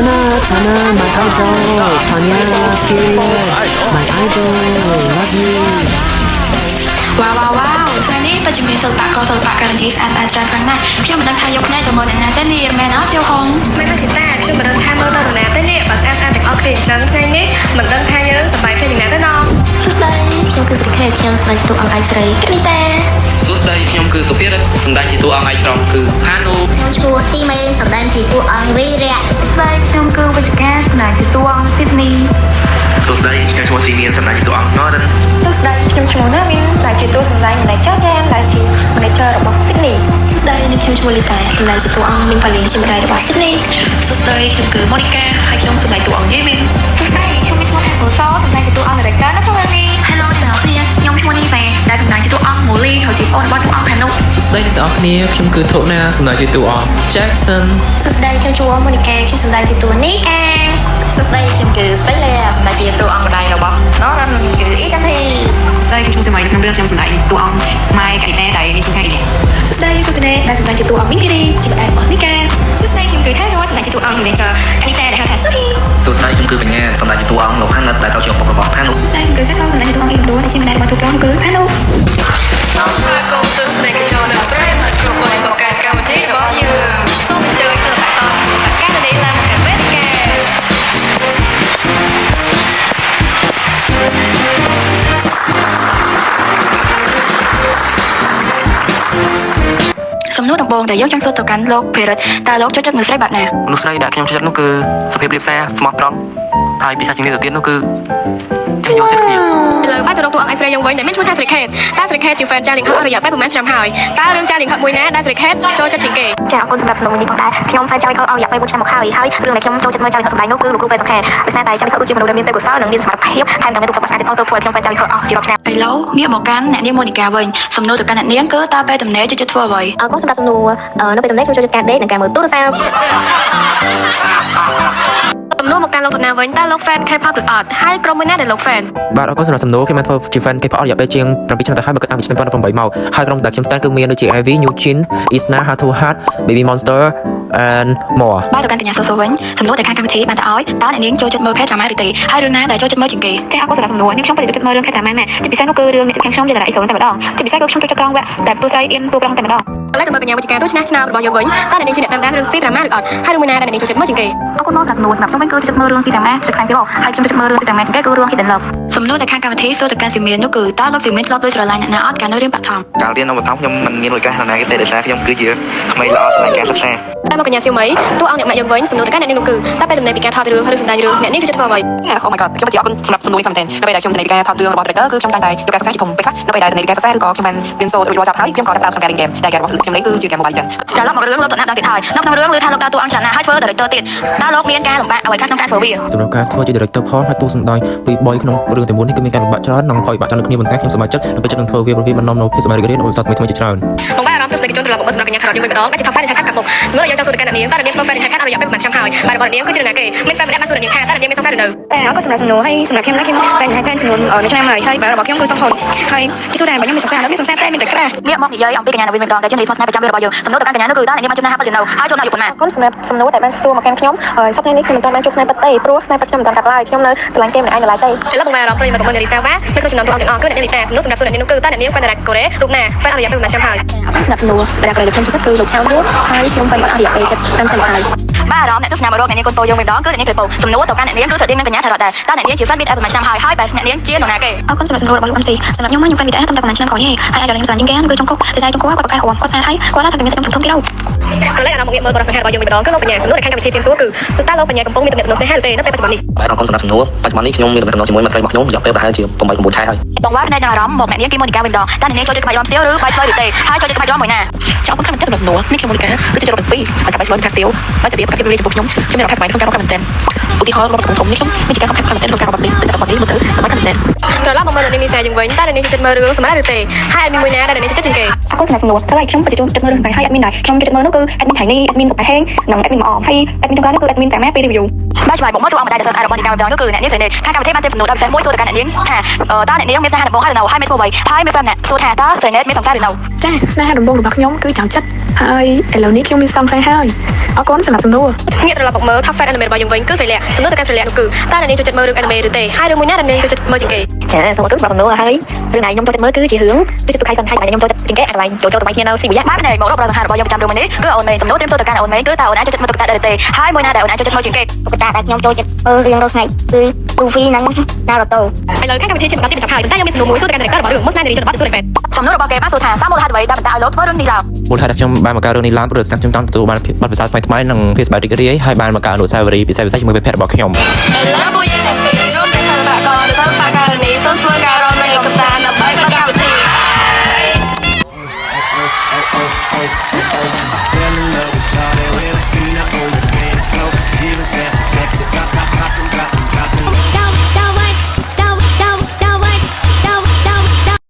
my idol, Tanya, period, my idol, love you. ว้าวថ្ងៃនេះទៅជំនាញសិល្បករការันตีស្អាតច្រើនខ្លាំងណាស់ខ្ញុំមិនដឹងថាយកភ្នែកទៅមើលអ្នកណាទេនេះមែនអត់ទៀតហងមិនដឹងទេតាខ្ញុំមិនដឹងថាមើលទៅអ្នកណាទេនេះបើស្អាតទាំងអស់គ្នាអញ្ចឹងថ្ងៃនេះមិនដឹងថាយើងសប្បាយភ្នែកយ៉ាងណាទេណោះសួស្តីខ្ញុំគឺសុខេតខ្ញុំស្ដាយជាតួអង្គឯកស្រីកនីតាសួស្តីខ្ញុំគឺសុភារិតសម្ដែងជាតួអង្គឯកប្រុសគឺផានូខ្ញុំឈ្មោះស៊ីមេសម្ដែងជាតួអង្គវីរៈស្ដីខ្ញុំគឺវិជ្ជការសម្ដែងជាតួអង្គស៊ីដនីសួស្តីខ្ញុំឈ្មោះស៊ីមានសម្ដែងជាតួអង្គ Northern សួស្តីខ្ញុំឈ្មោះណាមីនសម្ដែងជាតួសម្ដែង Manager ចានដែលជា Manager របស់ Sydney សួស្តីនេះខ្ញុំឈ្មោះលីតាសម្ដែងជាតួអង្គមីនប៉ាលីនជាម្ដាយរបស់ Sydney សួស្តីខ្ញុំគឺ Monica ហើយខ្ញុំសម្ដែងតួអង្គយេមីនសួស្តីខ្ញុំឈ្មោះថាកូសលសម្ដែងជាតួអង្គ Director នៅក្នុងនេះ Hello អ្នកនរគ្នាខ្ញុំឈ្មោះនីសាដែលសម្ដែងជាតួអង្គ Molly ហើយជាប្អូនរបស់តួអង្គ Panu សួស្តីអ្នកទាំងអស់គ្នាខ្ញុំគឺធូណាសម្ដែងជាតួអង្គ Jackson សួស្តីខ្ញុំឈ្មោះ Monica ខ្ញុំសម្ដែងជាតួ Nika សួស្តីខ្ញុំគឺស្រីលាសម្ដែងជាតួអង្គម្ដាយរបស់ Noran គឺអ៊ីចាន់ធីសួស្តីខ្ញុំឈ្មោះសម័យក្នុងរឿងខ្ញុំសម្ដែងតួអង្គម៉ែកៃតែដែលមានឈ្មោះថាអ៊ីនេះសួស្តីខ្ញុំឈ្មោះសេណេដែលសម្ដែងជាតួអង្គមីមីរីជាម្ដាយរបស់នីកាសួស្តីខ្ញុំគឺថារ៉ូសម្ដែងជាតួអង្គ Manager អានីតាដែលហៅថាស៊ូហ៊ីសួស្តីខ្ញុំគឺបញ្ញាសម្ដែងជាតួអង្គលោកហានិតដែលត្រូវជាឪពុករបស់ផានូសួស្តីខ្ញុំគឺចាក់កោសម្ដែងជាតួអង្គអ៊ីដូដែលជាម្ដាយរបស់តួអង្គគឺផានូសូមស្វាគមន៍ទស្សនិកជននៅព្រៃមកគ្រប់បីមកកាន់កម្មវិធីរបស់យើងសូមអញ្ជើញទៅបន្តការនេះឡើងមកកាន់វេទិកាសំណួរដំបូងដែលយើងចង់សួរទៅកាន់លោកភេរិតតើលោកចូលចិត្តមនុស្សស្រីបែបណាមនុស្សស្រីដែលខ្ញុំចូលចិត្តនោះគឺសុភាពរាបសារស្មោះត្រង់ហើយពិសេសជាងនេះទៅទៀតនោះគឺចេះយកចិត្តគ្នាឥឡូវបែរទៅរកតួអង្គឯកស្រីយើងវិញដែលមានឈ្មោះថាស្រីខេតតើស្រីខេតជា fan ចាលីងហឹកអស់រយៈពេលប្រហែលឆ្នាំហើយតើរឿងចាលីងហឹកមួយណាដែលស្រីខេតចូលចិត្តជាងគេចាអរគុណសម្រាប់សំណួរនេះផងដែរខ្ញុំ fan ចាលីងហឹកអស់រយៈពេល4ឆ្នាំមកហើយរឿងដែលខ្ញុំចូលចិត្តមើលចាលីងហឹកសម្ដែងនោះគឺលោកគ្រូពេទ្យសុខាដោយសារតែចាលីងហឹកគឺជាមនុស្សដែលមានទេពកោសល្យនិងមានសមត្ថភាពថែមទាំងមានរូបភាពស្អាតទៀតផងទើបធ្វើឲ្យខ្ញុំ fan ចាលីងហឹកអស់ជារាប់ឆ្នាំឥឡូវងាកមកកាន់អ្នកនាងម៉ូនីកាវិញសំណួរទៅកាន់អ្នកនាងគឺតើពេលទំនេរចូលចិត្តធ្វើអ្វីអរគុណសម្រាប់សំណួរនៅពេលទំនេរខ្ញុំចូលចិត្តការដេកនិងការមើលទូរស័ព្ទទំនួលមកកាន់លោកធនាវិញតើលោក fan K-pop ឬអត់ហើយក្រុមមួយណាដែលលោក fan បាទអរគុណសម្រាប់សំណួរខ្ញុំបានធ្វើជា fan K-pop រយៈពេលជាង7ឆ្នាំទៅហើយមកតាំងពីឆ្នាំ2018មកហើយក្រុមដែលខ្ញុំស្តានគឺមានដូចជា IV New Jin Isna Hatu Hat Baby Monster and more បាទទៅកាន់កញ្ញាសូសូវិញសំណួរដែលខាងកម្មវិធីបានទៅឲ្យតើអ្នកនាងចូលចិត្តមើល K-drama ឬទេហើយរឿងណាដែលចូលចិត្តមើលជាងគេចាអរគុណសម្រាប់សំណួរនេះខ្ញុំពិតជាចូលចិត្តមើលរឿង K-drama ណាស់ជាពិសេសនោះគឺរឿងអ្នកជិតខាងខ្ញុំជាតារាអ៊ីសូនតែម្ដងជាពិសេសគឺខ្ញុំចូលចិត្តក្រងវគ្គតែតួស្រីអ៊ីនតួប្រងតែម្ដងឥឡូវទៅមើលកញ្ញាវិជ្ជការទស្សនាឆ្នាំរបស់យើងវិញតើអ្នកនាងជាអ្នកតាមដានរឿង C-drama ឬអត់ហើយរឿងមួយណាដែលអ្នកនាងចូលចិត្តមើលជាងគេអរគុណមកសម្រាប់សំណួរសម្រាប់ខ្ញុំវិញគឺចូលចិត្តមើលរឿង C-drama ជាខ្លាំងទៀតហើយខ្ញុំចូលចិត្តមើលរឿង C-drama ជាងគេគឺរឿង Hidden Love សំណួរដែលខាងកម្មវិធីសួរទៅកាន់ស៊ីមាននោះគឺតើលោកស៊ីមានធ្លាប់ដូចស្រឡាញ់អ្នកណាអត់កាលនៅរៀនបឋមកាលរៀននៅបឋមខ្ញុំមិនមានលុយកាសណាទេដោយសារខ្ញុំគឺជាក្មេងល្អស្រឡាញ់ការសិក្សាតែមកកញ្ញាសៀវមីតួអង្គអ្នកម៉ាក់យើងវិញសំណួរទៅកាន់អ្នកនាងនោះគឺតើពេលដំណេរពីការថតរឿងឬសម្ដែងរឿងអ្នកនាងចូលចិត្តធ្វើអ្វីOh my god ខ្ញុំពិតជាអរគុណសម្រាប់សំណួរនេះមែនទែននៅពេលដែលខ្ញុំដំណេរពីការថតរឿងរបស់ director គឺខ្ញុំតែងតែយកការសិក្សាជាធំពេកខ្លះនៅពេលដែលដំណេរពីការសិក្សាឬក៏ខ្ញុំបានរៀនសូត្ររួចរាល់ចប់ហើយខ្ញុំក៏ចាប់ផ្ដើមក្នុងការលេងហ្គេមដែលហ្គេមរបស់ខ្ញុំលេងគឺជាហ្គេម mobile ចឹងចាលោកមករឿងលោកតំណាក់ដល់ទៀតហើយនៅក្នុងរឿងឮថាលោកតើតួអង្គចលនាហើយធ្វើ director ទៀតតើលោកមានការលំបាកអ្វីខ្លះក្នុងការធ្វើវាសម្រាប់ការធ្វើជា director ផងហើយតួសម្ដែងពី3ក្នុងរឿងតែមួយនេះគឺមានការលំបាកច្រើននិងផលវិបាកច្រើនដូចគ្នាប៉ុន្តែខ្ញុំសប្បាយចិត្តនិងពេញចិត្តនឹងធ្វើវាព្រោះវាបាននាំនូវភាពសប្បាយរីករាយនិងបទពិសោធន៍ថ្មីៗជាច្រើនបងបានអារម្មណ៍ទស្សនិកជនត្រឡប់មកមើលសម្រាប់កញ្ញាខាត់យើងវិញម្ដងដែលជា top fan នៃខាត់កាត់មុខសម្រាប់យើងចង់សួរទៅកាន់អ្នកនាងតើអ្នកនាងធ្វើ fan នៃខាត់អស់រយៈពេលប្រហែលឆ្នាំហើយបាទរបស់អ្នកនាងគឺជានរណាគេមាន fan ម្នាក់បានសួរអ្នកនាងថាតើអ្នកនាងមានសង្សារឬនៅតែអរគុណសម្រាប់សំណួរហើយសម្រាប់ខ្ញុំណាខ្ញុំ fan នៃខាត់ចំនួន1ឆ្នាំហើយបាទរបស់ខ្ញុំគឺសុំផុតហើយគេសួរថាបើខ្ញុំមានសង្សារនោះមានសង្សារតែមានតែក្រាស់ងាកមកនិយាយអំពីកញ្ញានៅវិញម្ដងដែលជានិយាយ first ផ្នែកប្រចាំរបស់យើងសំណួរទៅកាន់កញ្ញានោះគឺតើអ្នកនាងបានជួបណាហាប់ឬនៅហើយជួបណាយុប៉ុន្មានអរគុណសម្រាប់សំណួរដែលបានសួរមកកាន់ខ្ញុំសប្តាហ៍នេះខ្ញុំមិនទាន់បានជួបស្នេហ៍ពិតទេព្រោះស្នេហ៍ពិតខ្ញុំមិនទាន់កាត់ឡើយខ្ញុំនៅស្រឡាញ់គេម្នាក់ឯងនៅឡើយទេឥឡូវបងបានអារម្មណ៍ប្រិយមិត្តរបស់នារីសាវ៉ានៅក្នុងចំណោមតួអង្គទាំងអស់គឺអ្នកនាងលីតាសំណួរសម្រាប់សួរអ្នកនាងនោះគឺតើអ្នកនាង fan តារាកូរ៉េរូបណា fan អស់រយៈពេលប្រហែលឆ្នាំហើយអរគុណសម្រាប់សំណួរតារាកូរ៉េដែលខ្ញុំចូលចិត្តគឺលោកឆាវយួនហើយខ្ញុំ fan គាត់អស់រយៈពេល75ឆ្នាំហើយបាទអារម្មណ៍អ្នកទស្សនាមករកអ្នកនាងកូនតូយើងវិញម្ដងគឺអ្នកនាងត្រូវពោសំណួរទៅកាន់អ្នកនាងគឺស្រដៀងនឹងកញ្ញាថារ៉ាដែរតើអ្នកនាងជា fan BTS ប្រហែលឆ្នាំហើយបាទអ្នកនាងជានរណាគេអរគុណសម្រាប់សំណួររបស់លោកអំស៊ីសម្រាប់ខ្ញុំខ្ញុំ fan BTS តាំងតែប្រហែលឆ្នាំក្រោយនេះហើយអាយដលខ្ញុំស្រឡាញ់ជាងគេគឺចុងគុកដោយសារចុងគុកគាត់ប្រកែកហួរគាត់ស្អាតហើយគាត់ថាតែមានសកម្មភាពធំទៀតទៅឥឡូវអារម្មណ៍មកងាកមើលបរិសុទ្ធរបស់យើងវិញម្ដងគឺលោកបញ្ញាសំណួរដែលខាងកម្មវិធីទៀមសួរគឺតើលោកបញ្ញាកំពុងមានទំនាក់ទំនងស្នេហាឬទេនៅពេលបច្ចុប្បន្ននេះបាទអរគុណសម្រាប់សំណួរបច្ចុប្បន្ននេះខ្ញុំមានទំនាក់ទំនងជាមួយមិត្តស្រីរបស់ខ្ញុំរយៈពេលប្រហែលជា8-9 ខែហើយបងបានផ្នែកដល់អារម្មណ៍មកអ្នកនាងគីម៉ូនីកាវិញម្ដងតើអ្នកនាងចូលចិត្តក្បាច់រាំស្ទាវឬបាយស្លុយឬទេហើយចូលចិត្តក្បាច់រាំមួយណាចង់ខ្ញុំតែសំណួរនេះខ្ញុំម៉ូនីកាគឺជារកពីអត្តបិស្លុយថាស្ទៀវហើយតែវាប្រកបរៀនចំពោះខ្ញុំមានរកថាស្មៃក្នុងការរកមែនទែនឧទាហរណ៍រកកំធំនេះខ្ញុំមានការខំខំមែនទែនក្នុងការរកនេះតែបទនេះមើលទៅសម័យមែនទែនត្រឡប់មកមើលអ្នកនាងនីសាយើងវិញតើអ្នកនាងចូលចិត្តមើលរឿងសម្រាប់ឬទេហើយអត់មានមួយណាដែលអ្នកនាងចូលចិត្តជាងគេអរគុណសម្រាប់សំណួរតែខ្ញុំពិតជាចូលចិត្តមើលរឿងសម្រាប់ហើយអត់មានដែរខ្ញុំចូលចិត្តមើលនោះគឺ admin ថ្ងៃនេះ admin តែហេងនិង admin មកអមហើយ admin ទាំងគឺ admin តែម៉ែពេល review បាទឆ្លើយមកមកទូអង្គបណ្ដាដែលរបស់នីការវិភាគគឺអ្នកនាងស្រីនេះខាងកម្មវិធីបានទេសំណួរដល់ពិសេសមួយសួរទៅកាន់អ្នកនាងថាតើអ្នកនាងមានស្នេហាដំបូងហើយនៅហើយមានធ្វើអ្វីហើយមាន fan អ្នកសួរថាតើស្រីនេះមានសង្សារឬនៅ ចាស្នេហាដំបូងរបស់ខ្ញុំគឺចាំចិត្តហើយឥឡូវនេះខ្ញុំមានស្តំហើយអរគុណសម្រាប់សំណួរងាកត្រឡប់មកមើល top fan anime របស់យើងវិញគឺស្រីលក្ខសំណួរទៅកាន់ស្រីលក្ខនោះគឺតើអ្នកនាងចូលចិត្តមើលរឿង anime ឬទេហើយរឿងមួយណាដែលអ្នកនាងចូលចិត្តមើលជាងគេចាសូមអរគុណសម្រាប់សំណួរហើយរឿងណាខ្ញុំចូលចិត្តមើលគឺជារឿងជួយសុខៃសន្តិហើយខ្ញុំចូលចិត្តជាងគេអាកន្លែងចូលទៅគ្នានៅស៊ីវិយៈ បាទនេះមករកប្រធានរបស់យើងប្រចាំរឿងនេះគឺអូនមេសំណួរត្រៀមសួរទៅកាន់អូនមេគឺតើអូនអាចចូលចិត្តមើលតុក្កតាដែរទេហើយមួយណាដែលអូនអាចចូលចិត្តមើលជាងគេ តុក្កតាដែលខ្ញុំចូលចិត្តមើលរៀងរាល់ថ្ងៃគឺ Luffy និង Naruto ឥឡូវខាងកម្មវិធីជាបន្តទៀតបញ្ចប់ហើយតែខ្ញុំមានសំណួរមួយសួរទៅកាន់ director របស់រឿង Most Night នៃជនបទសួរ fan សំណួររបស់គេបានសួរថាតើមូលហេតុអ្វីដែលបន្តឲ្យលោកធ្វើរឿងនេះឡើង មូលហេតុដែលខ្ញុំបានបង្កើតរឿងនេះឡើងព្រោះស្នាខ្ញុំចង់ទទួលបានបទពិសោធន៍ថ្មីៗនិងភាពសប្បាយរីករាយហើយបានបង្កើតអនុស្សាវរីយ៍ពិសេសៗជាមួយមិត្តភក្តិរបស់ខ្ញុំ Love you